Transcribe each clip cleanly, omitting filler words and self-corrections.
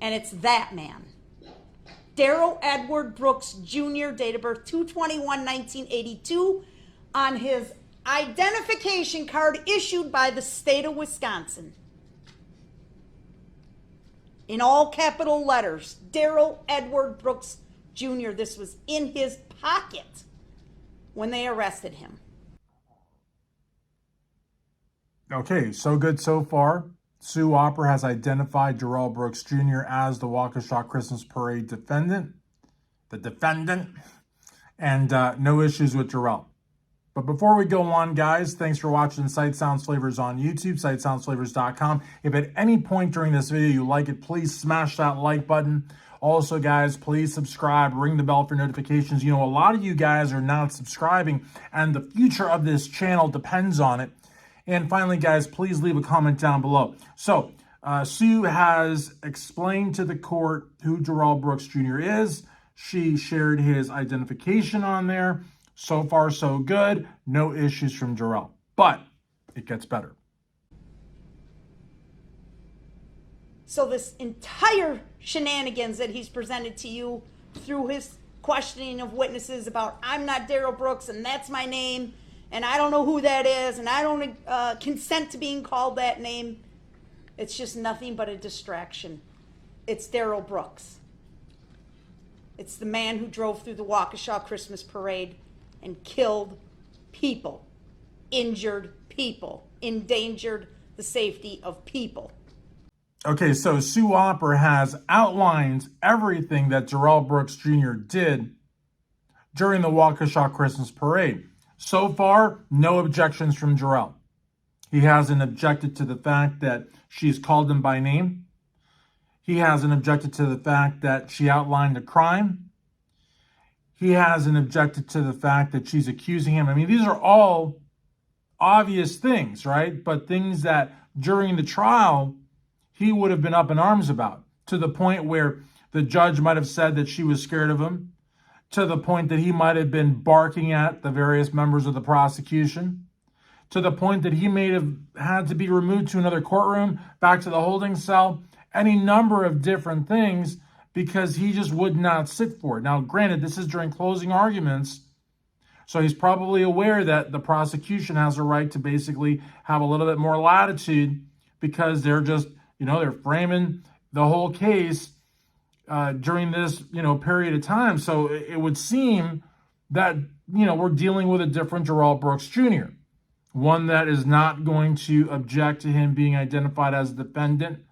And it's that man. Darrell Edward Brooks Jr., date of birth 2/21/1982, on his identification card issued by the state of Wisconsin. In all capital letters, Darrell Edward Brooks Jr. This was in his pocket when they arrested him. Okay, so good so far. Sue Opper has identified Darrell Brooks Jr. as the Waukesha Christmas Parade defendant, and no issues with Darrell. But before we go on, guys, thanks for watching Sight Sounds Flavors on YouTube, sightsoundsflavors.com. If at any point during this video you like it, please smash that like button. Also, guys, please subscribe, ring the bell for notifications. You know, a lot of you guys are not subscribing, and the future of this channel depends on it. And finally, guys, please leave a comment down below. So, Sue has explained to the court who Darrell Brooks Jr. is. She shared his identification on there. So far, so good. No issues from Darrell. But it gets better. So this entire shenanigans that he's presented to you through his questioning of witnesses about, I'm not Darrell Brooks and that's my name, and I don't know who that is, and I don't consent to being called that name. It's just nothing but a distraction. It's Darrell Brooks. It's the man who drove through the Waukesha Christmas Parade and killed people, injured people, endangered the safety of people. Okay, so Sue Opper has outlined everything that Darrell Brooks Jr. did during the Waukesha Christmas Parade. So far, no objections from Darrell. He hasn't objected to the fact that she's called him by name. He hasn't objected to the fact that she outlined a crime. He hasn't objected to the fact that she's accusing him. I mean, these are all obvious things, right? But things that during the trial, he would have been up in arms about, to the point where the judge might have said that she was scared of him, to the point that he might have been barking at the various members of the prosecution, to the point that he may have had to be removed to another courtroom, back to the holding cell, any number of different things, because he just would not sit for it. Now, granted, this is during closing arguments, so he's probably aware that the prosecution has a right to basically have a little bit more latitude, because they're just, they're framing the whole case during this, period of time. So it would seem that, we're dealing with a different Darrell Brooks Jr., one that is not going to object to him being identified as a defendant,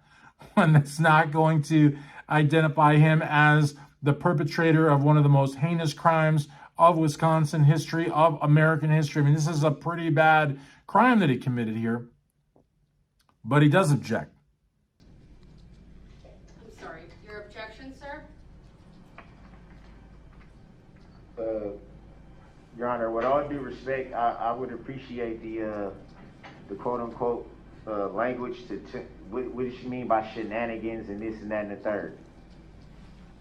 one that's not going to identify him as the perpetrator of one of the most heinous crimes of Wisconsin history, of American history. I mean, this is a pretty bad crime that he committed here, but he does object. I'm sorry, your objection, sir? Your Honor, with all due respect, I would appreciate the quote-unquote language what does she mean by shenanigans and this and that and the third?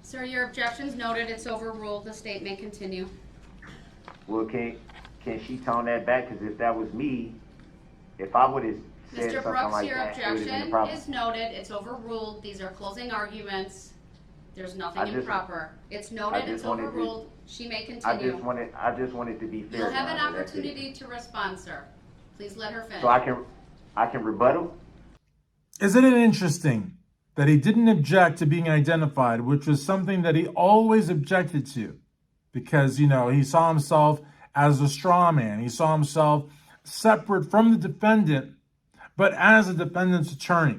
Sir, your objection's noted. It's overruled. The state may continue. Well, can she tone that back? Because if that was me, if I would have said Mr. something Brooks, like your that, it would have been a objection problem. is noted. It's overruled. These are closing arguments. There's nothing improper. It's noted. It's overruled. She may continue. I just wanted to be fair. You'll have an Your Honor, that's it. opportunity to respond, sir. Please let her finish. So I can rebuttal? Isn't it interesting that he didn't object to being identified, which was something that he always objected to, because, he saw himself as a straw man. He saw himself separate from the defendant, but as a defendant's attorney.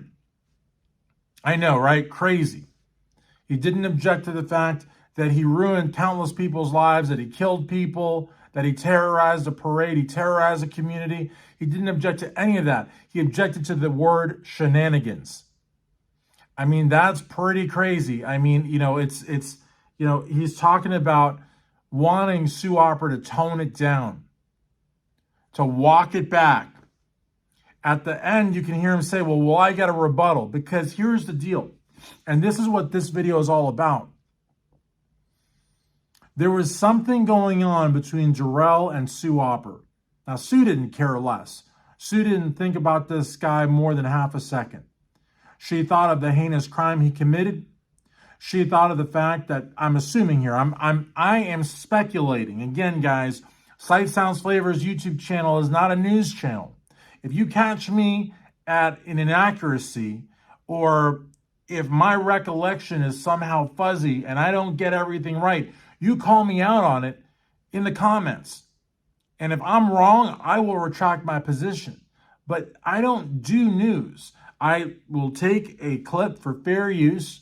I know, right? Crazy. He didn't object to the fact that he ruined countless people's lives, that he killed people, that he terrorized a parade, he terrorized a community. He didn't object to any of that. He objected to the word shenanigans. I mean, that's pretty crazy. I mean, he's talking about wanting Sue Opper to tone it down, to walk it back. At the end, you can hear him say, well, I got a rebuttal, because here's the deal. And this is what this video is all about. There was something going on between Darrell and Sue Opper. Now, Sue didn't care less. Sue didn't think about this guy more than half a second. She thought of the heinous crime he committed. she thought of the fact that, I'm assuming here, I am speculating. Again, guys, Sight Sounds Flavors YouTube channel is not a news channel. If you catch me at an inaccuracy, or if my recollection is somehow fuzzy and I don't get everything right, you call me out on it in the comments. And if I'm wrong, I will retract my position. But I don't do news. I will take a clip for fair use,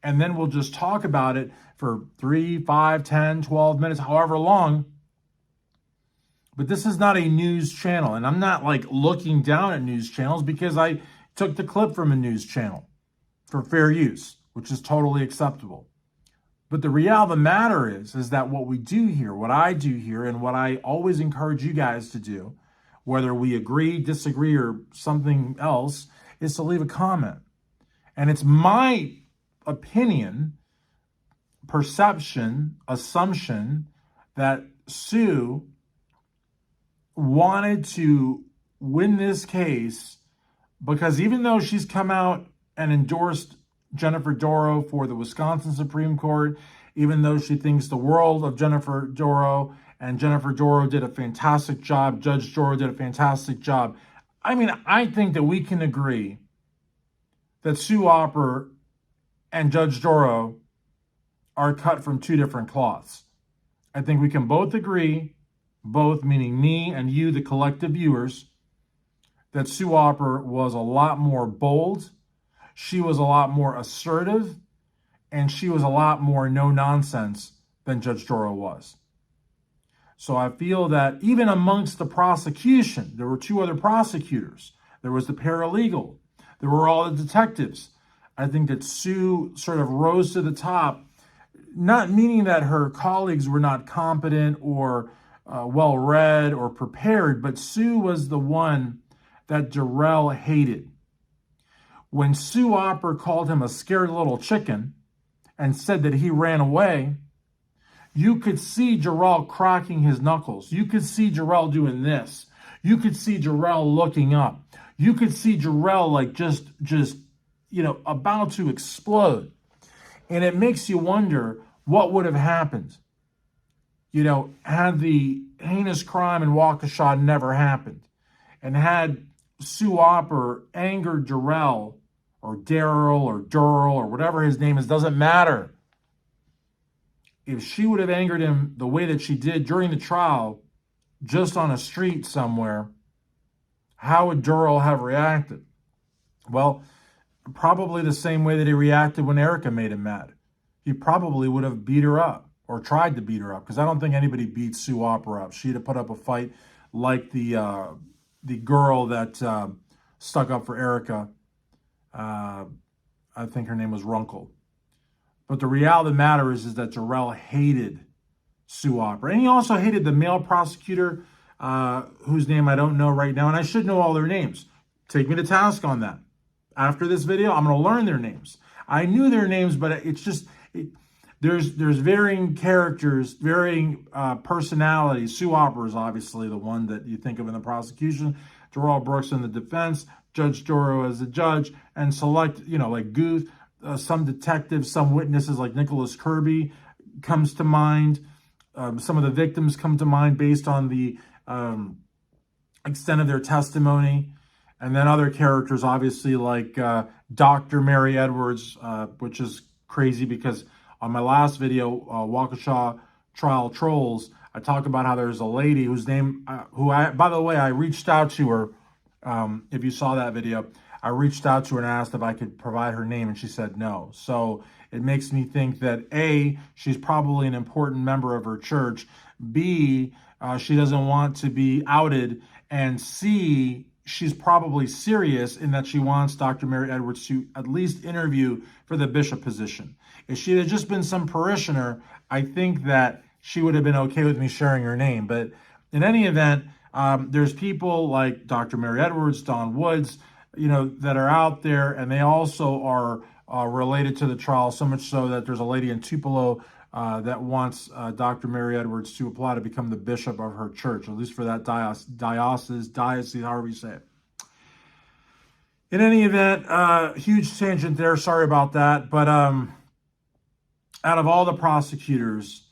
and then we'll just talk about it for 3, 5, 10, 12 minutes, however long. But this is not a news channel. And I'm not like looking down at news channels, because I took the clip from a news channel for fair use, which is totally acceptable. But the reality of the matter is that what we do here, what I do here, and what I always encourage you guys to do, whether we agree, disagree, or something else, is to leave a comment. And it's my opinion, perception, assumption that Sue wanted to win this case, because even though she's come out and endorsed Jennifer Doro for the Wisconsin Supreme Court, even though she thinks the world of Jennifer Doro, and Jennifer Doro did a fantastic job, Judge Doro did a fantastic job. I mean, I think that we can agree that Sue Opper and Judge Doro are cut from two different cloths. I think we can both agree, both meaning me and you, the collective viewers, that Sue Opper was a lot more bold, she was a lot more assertive, and she was a lot more no-nonsense than Judge Doro was. So I feel that even amongst the prosecution, there were two other prosecutors. There was the paralegal. There were all the detectives. I think that Sue sort of rose to the top, not meaning that her colleagues were not competent or well-read or prepared, but Sue was the one that Darrell hated. When Sue Opper called him a scared little chicken and said that he ran away, you could see Darrell cracking his knuckles. You could see Darrell doing this. You could see Darrell looking up. You could see Darrell like just about to explode. And it makes you wonder what would have happened, had the heinous crime in Waukesha never happened, and had Sue Opper angered Darrell or Darrell or Durrell or whatever his name is, doesn't matter. If she would have angered him the way that she did during the trial, just on a street somewhere, how would Darrell have reacted? Well, probably the same way that he reacted when Erica made him mad. He probably would have beat her up or tried to beat her up, because I don't think anybody beat Sue Opper up. She'd have put up a fight like the girl that stuck up for Erica. I think her name was Runkle. But the reality of the matter is that Darrell hated Sue Opper. And he also hated the male prosecutor, whose name I don't know right now. And I should know all their names. Take me to task on that. After this video, I'm going to learn their names. I knew their names, but it's just, there's varying characters, varying personalities. Sue Opper is obviously the one that you think of in the prosecution. Darrell Brooks in the defense. Judge Doro as a judge. And select, like Guth, some detectives, some witnesses like Nicholas Kirby comes to mind. Some of the victims come to mind based on the extent of their testimony. And then other characters, obviously, like Dr. Mary Edwards, which is crazy because on my last video, Waukesha Trial Trolls, I talk about how there's a lady whose name, by the way, I reached out to her. If you saw that video, I reached out to her and asked if I could provide her name, and she said no. So it makes me think that A, she's probably an important member of her church. B, she doesn't want to be outed. And C, she's probably serious in that she wants Dr. Mary Edwards to at least interview for the bishop position. If she had just been some parishioner, I think that she would have been okay with me sharing her name. But in any event, there's people like Dr. Mary Edwards, Don Woods, that are out there, and they also are related to the trial, so much so that there's a lady in Tupelo that wants Dr. Mary Edwards to apply to become the bishop of her church, at least for that diocese, however you say it. In any event, huge tangent there. Sorry about that. But out of all the prosecutors,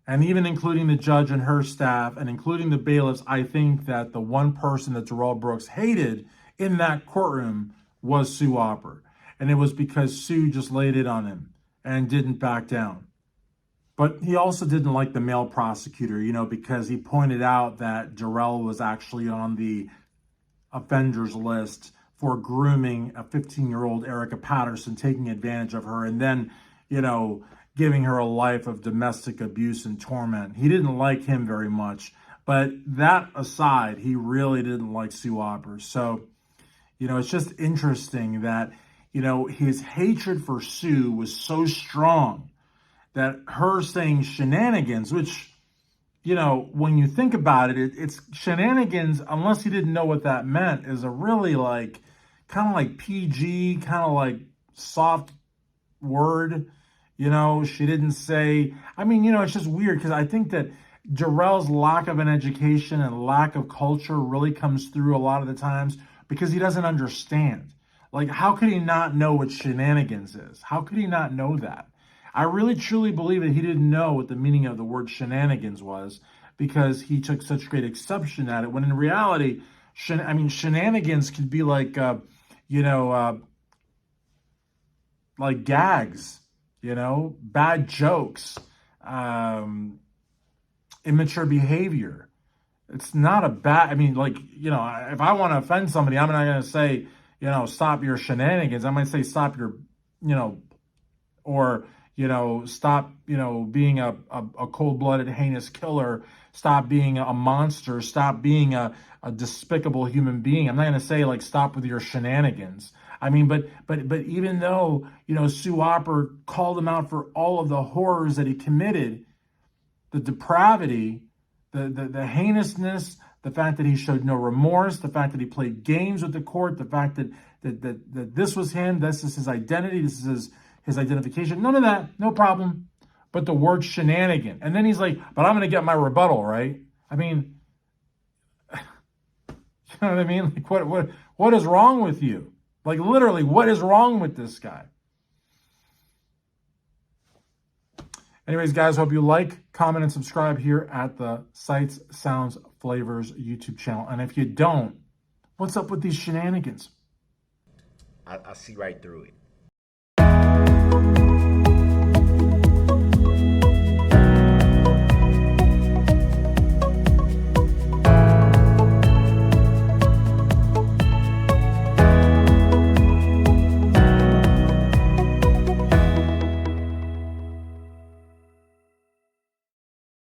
and even including the judge and her staff, and including the bailiffs, I think that the one person that Darrell Brooks hated in that courtroom was Sue Opper. And it was because Sue just laid it on him and didn't back down. But he also didn't like the male prosecutor, you know, because he pointed out that Darrell was actually on the offenders list for grooming a 15-year-old Erica Patterson, taking advantage of her, and then, you know, giving her a life of domestic abuse and torment. He didn't like him very much. But that aside, he really didn't like Sue Opper. So, you know, it's just interesting that, you know, his hatred for Sue was so strong that her saying shenanigans, which, you know, when you think about it, it's shenanigans, unless he didn't know what that meant, is a really like, kind of like PG, kind of like soft word. You know, she didn't say, I mean, you know, it's just weird because I think that Darrell's lack of an education and lack of culture really comes through a lot of the times because he doesn't understand. Like, how could he not know what shenanigans is? How could he not know that? I really truly believe that he didn't know what the meaning of the word shenanigans was because he took such great exception at it, when in reality, shenanigans could be like, you know, like gags, you know, bad jokes, immature behavior. It's not a bad, I mean, like, you know, if I want to offend somebody, I'm not going to say, you know, stop your shenanigans. I might say stop your, you know, or, you know, stop, you know, being a cold-blooded, heinous killer. Stop being a monster. Stop being a despicable human being. I'm not going to say, like, stop with your shenanigans. I mean, but even though, you know, Sue Opper called him out for all of the horrors that he committed, the depravity, the heinousness, the fact that he showed no remorse, the fact that he played games with the court, the fact that this was him, this is his identity, this is his identification, none of that, no problem. But the word shenanigan. And then he's like, but I'm going to get my rebuttal, right? I mean, you know what I mean? Like, what is wrong with you? Like, literally, what is wrong with this guy? Anyways, guys, hope you like, comment, and subscribe here at the Sights, Sounds, Flavors YouTube channel. And if you don't, what's up with these shenanigans? I see right through it.